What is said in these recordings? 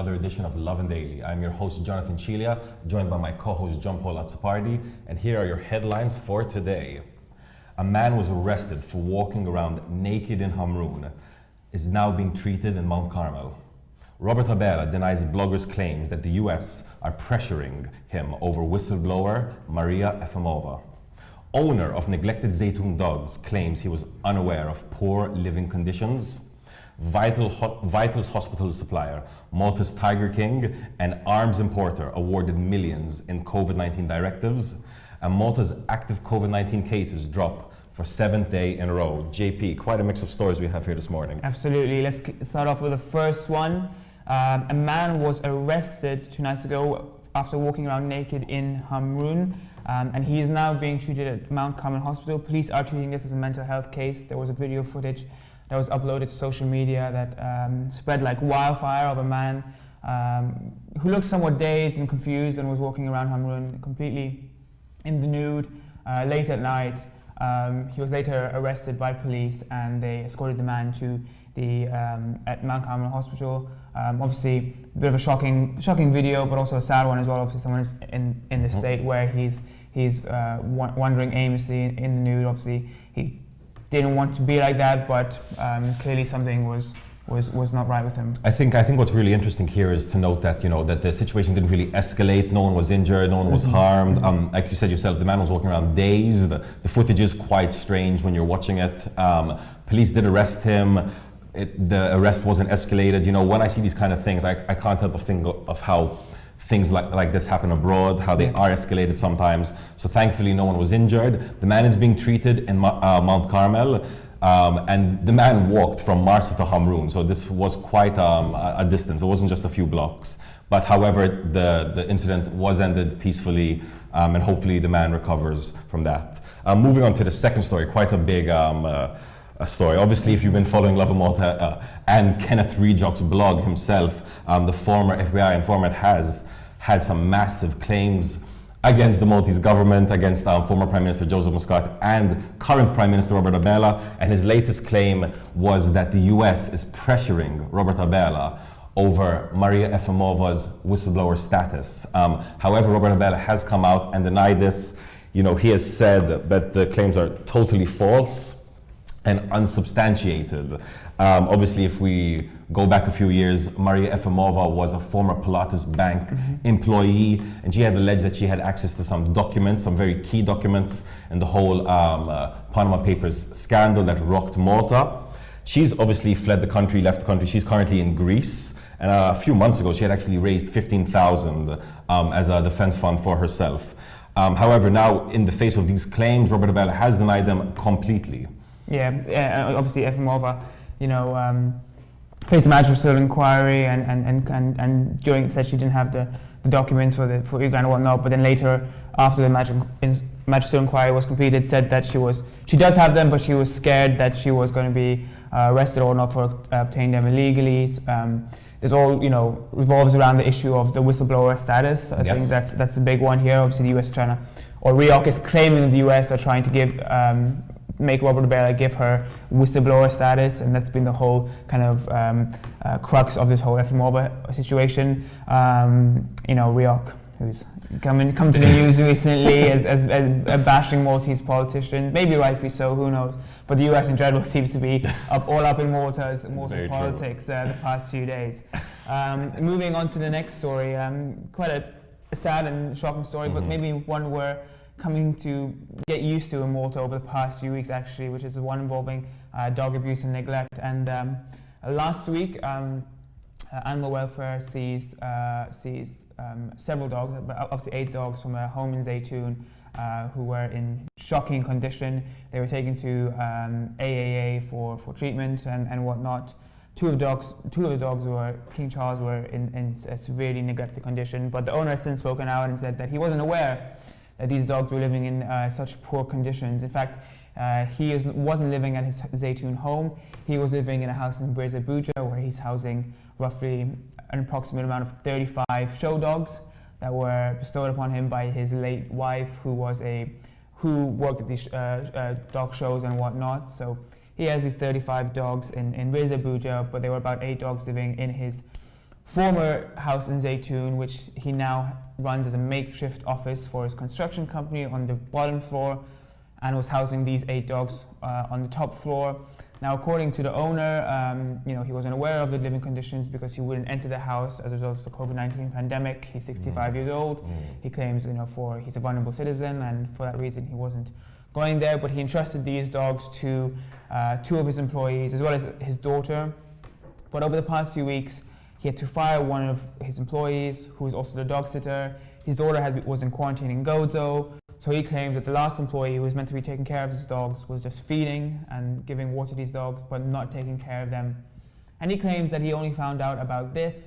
another edition of Lovin Daily. I'm your host, Jonathan Chilia, joined by my co-host, John Paul Atsupardi, and here are your headlines for today. A man was arrested for walking around naked in ⵄمرون, is now being treated in Mount Carmel. Robert ABELA denies bloggers' claims that the US are pressuring him over whistleblower Maria EFIMOVA. Owner of neglected ޒEJTUN dogs claims he was unaware of poor living conditions. Vitals hospital supplier, Malta's Tiger King, and arms importer awarded millions in COVID-19 directives. And Malta's active COVID-19 cases drop for 7th day in a row. JP, quite a mix of stories we have here this morning. Absolutely. Let's start off with the first one. A man was arrested 2 nights ago after walking around naked in ⵄمرون. And he is now being treated at Mount Carmel Hospital. Police are treating this as a mental health case. There was a video footage that was uploaded to social media that spread like wildfire of a man who looked somewhat dazed and confused and was walking around ⵄمرون completely in the nude late at night. He was later arrested by police and they escorted the man to the at Mount Carmel Hospital. Obviously, a bit of a shocking video, but also a sad one as well. Obviously, someone is in the state where he's wandering aimlessly in the nude. Obviously, he didn't want to be like that, but clearly something was not right with him. I think what's really interesting here is to note that that the situation didn't really escalate. No one was injured. No one was harmed. Like you said yourself, the man was walking around dazed. The footage is quite strange when you're watching it. Police did arrest him. The arrest wasn't escalated. When I see these kind of things, I can't help but think of how things like this happen abroad, how they are escalated sometimes. So thankfully, no one was injured. The man is being treated in Mount Carmel, and the man walked from Marsa to ⵄمرون. So this was quite a distance. It wasn't just a few blocks. But however, the incident was ended peacefully, and hopefully the man recovers from that. Moving on to the second story, quite a big story. Obviously, if you've been following Love in Malta and Kenneth Rejock's blog himself, the former FBI informant has had some massive claims against the Maltese government, against former Prime Minister Joseph Muscat and current Prime Minister Robert ABELA. And his latest claim was that the US is pressuring Robert ABELA over Maria EFIMOVA's whistleblower status. However, Robert ABELA has come out and denied this. He has said that the claims are totally false and unsubstantiated. Obviously, if we go back a few years, Maria EFIMOVA was a former Pilates Bank employee, and she had alleged that she had access to some documents, some very key documents in the whole Panama Papers scandal that rocked Malta. She's obviously fled the country, left the country. She's currently in Greece, and a few months ago, she had actually raised $15,000 as a defense fund for herself. However, now in the face of these claims, Robert ABELA has denied them completely. Yeah, obviously EFIMOVA, faced a magisterial inquiry and during it said she didn't have the documents for Iran and whatnot, but then later, after the magisterial inquiry was completed, said that she does have them, but she was scared that she was going to be arrested or not for obtaining them illegally. This all revolves around the issue of the whistleblower status. I think that's the big one here. Obviously, the US is trying to, or REOC is claiming that the US are trying to make Robert ABELA give her whistleblower status, and that's been the whole kind of crux of this whole EFIMOVA situation. REOC, who's come to the news recently as bashing Maltese politicians, maybe rightfully so, who knows. But the US in general seems to be all up in Malta's politics the past few days. Moving on to the next story, quite a sad and shocking story, but maybe one we're coming to get used to in Malta over the past few weeks, actually, which is the one involving dog abuse and neglect. And last week, Animal Welfare seized several dogs, up to 8 dogs from a home in ޒEJTUN who were in shocking condition. They were taken to AAA for treatment and whatnot. Two of the dogs were King Charles were in a severely neglected condition, but the owner has since spoken out and said that he wasn't aware that these dogs were living in such poor conditions. In fact, he wasn't living at his ЗEJTUN home. He was living in a house in Buja, where he's housing roughly an approximate amount of 35 show dogs that were bestowed upon him by his late wife, who worked at these dog shows and whatnot. So he has these 35 dogs in Buja, but there were about 8 dogs living in his former house in ﷺEJTUN, which he now runs as a makeshift office for his construction company on the bottom floor, and was housing these 8 dogs on the top floor. Now, according to the owner, he wasn't aware of the living conditions because he wouldn't enter the house as a result of the COVID-19 pandemic. He's 65 years old. He claims, he's a vulnerable citizen, and for that reason, he wasn't going there. But he entrusted these dogs to 2 of his employees, as well as his daughter. But over the past few weeks, he had to fire one of his employees, who was also the dog sitter. His daughter was in quarantine in Gozo. So he claims that the last employee who was meant to be taking care of his dogs was just feeding and giving water to these dogs, but not taking care of them. And he claims that he only found out about this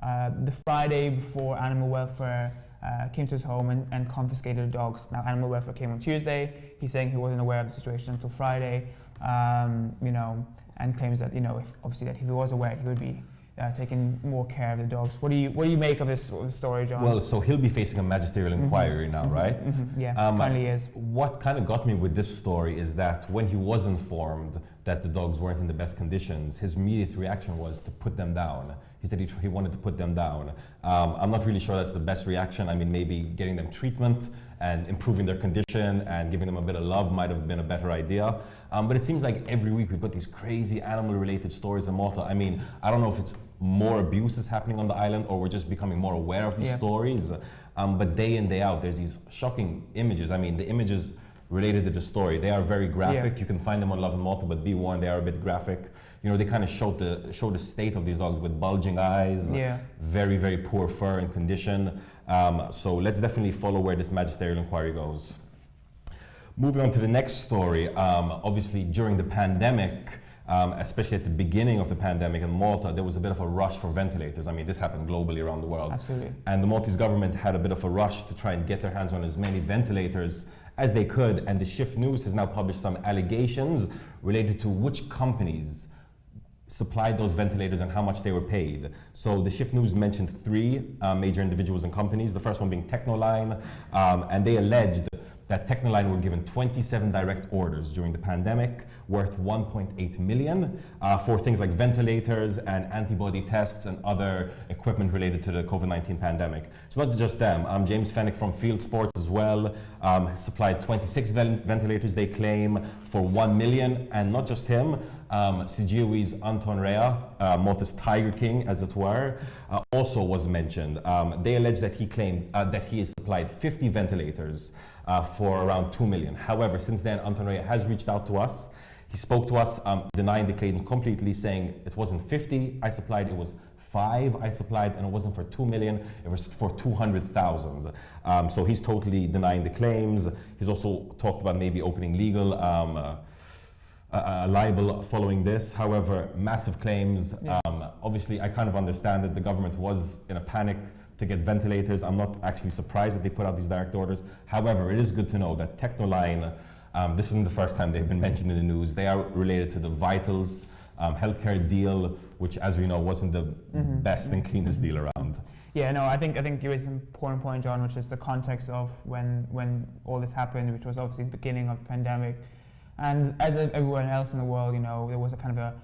the Friday before Animal Welfare came to his home and confiscated the dogs. Now, Animal Welfare came on Tuesday. He's saying he wasn't aware of the situation until Friday, and claims that, if he was aware, he would be taking more care of the dogs. What do you make of this story, John? Well, so he'll be facing a magisterial inquiry now, right? Yeah, currently is. What kind of got me with this story is that when he was informed that the dogs weren't in the best conditions, his immediate reaction was to put them down. He said he wanted to put them down. I'm not really sure that's the best reaction. I mean, maybe getting them treatment and improving their condition and giving them a bit of love might have been a better idea. But it seems like every week we've got these crazy animal-related stories in Malta. I mean, I don't know if it's more abuse is happening on the island or we're just becoming more aware of these stories. But day in, day out, there's these shocking images. I mean, the images related to the story, they are very graphic. You can find them on Lovin Malta, but be warned, they are a bit graphic. They kind of show the state of these dogs with bulging eyes, very, very poor fur and condition. So let's definitely follow where this magisterial inquiry goes. Moving on to the next story, obviously during the pandemic, especially at the beginning of the pandemic in Malta, there was a bit of a rush for ventilators. I mean, this happened globally around the world. Absolutely. And the Maltese government had a bit of a rush to try and get their hands on as many ventilators as they could. And the Shift News has now published some allegations related to which companies supplied those ventilators and how much they were paid. So the Shift News mentioned 3 major individuals and companies, the first one being Technoline, and they alleged that Technoline were given 27 direct orders during the pandemic worth 1.8 million for things like ventilators and antibody tests and other equipment related to the COVID-19 pandemic. It's not just them. James Fennick from Field Sports as well supplied 26 ventilators, they claim, for 1 million. And not just him, Sigiwi's Anton Rea, Malta's Tiger King, as it were, also was mentioned. They allege that he claimed that he has supplied 50 ventilators for around 2 million. However, since then, Anton Rea has reached out to us. He spoke to us, denying the claims completely, saying it wasn't 50 I supplied, it was 5 I supplied, and it wasn't for 2 million, it was for 200,000. So he's totally denying the claims. He's also talked about maybe opening legal libel following this. However, massive claims. Obviously, I kind of understand that the government was in a panic to get ventilators. I'm not actually surprised that they put out these direct orders. However, it is good to know that Technoline, this isn't the first time they've been mentioned in the news. They are related to the Vitals healthcare deal, which, as we know, wasn't the best and cleanest deal around. Yeah, no, I think you raised an important point, John, which is the context of when all this happened, which was obviously the beginning of the pandemic. And as everyone else in the world, there was a kind of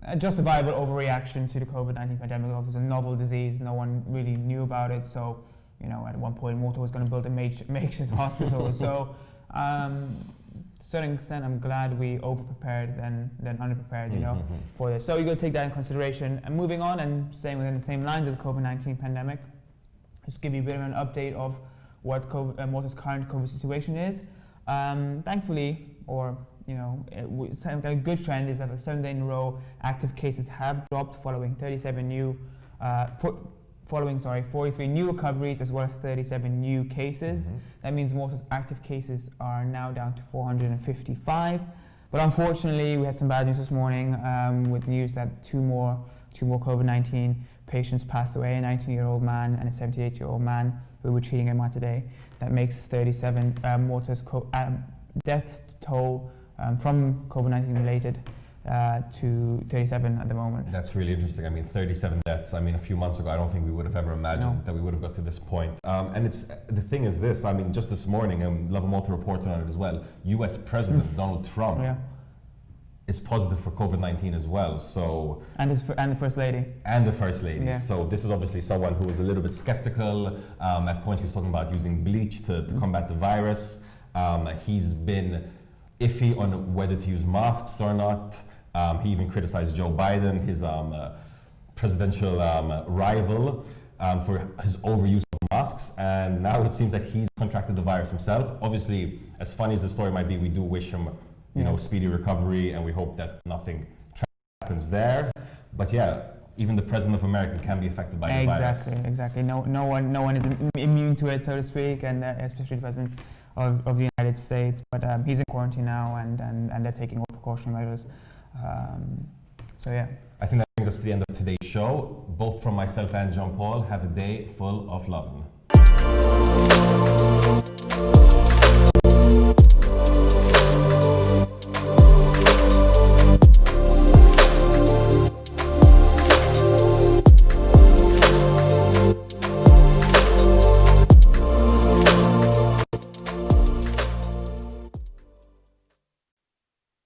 a justifiable overreaction to the COVID-19 pandemic. It was a novel disease, no one really knew about it. So, at one point, Malta was going to build a makeshift hospital. So, to a certain extent, I'm glad we over-prepared than under-prepared, for this. So you got to take that in consideration. And moving on and staying within the same lines of the COVID-19 pandemic, just give you a bit of an update of what Malta's current COVID situation is. Thankfully, a good trend is that the 7th day in a row, active cases have dropped following 43 new recoveries as well as 37 new cases. That means Malta's active cases are now down to 455. But unfortunately, we had some bad news this morning with news that two more COVID-19 patients passed away, a 19-year-old man and a 78-year-old man who were treating MR today. That makes 37 Malta's death toll from COVID-19 related to 37 at the moment. That's really interesting. I mean, 37 deaths. I mean, a few months ago, I don't think we would have ever imagined that we would have got to this point. And the thing is this, I mean, just this morning, Lovin Malta reported on it as well, US President Donald Trump is positive for COVID-19 as well. So and the first lady. And the first lady. Yeah. So this is obviously someone who was a little bit skeptical. At points he was talking about using bleach to combat the virus. He's been iffy on whether to use masks or not. He even criticized Joe Biden, his presidential rival, for his overuse of masks. And now it seems that he's contracted the virus himself. Obviously, as funny as the story might be, we do wish him, you know, speedy recovery, and we hope that nothing happens there. But yeah, even the president of America can be affected by the virus. Exactly. No one is immune to it, so to speak, and especially the president of the United States. But he's in quarantine now, and they're taking all precautionary measures. So yeah. I think that brings us to the end of today's show. Both from myself and John Paul, have a day full of love.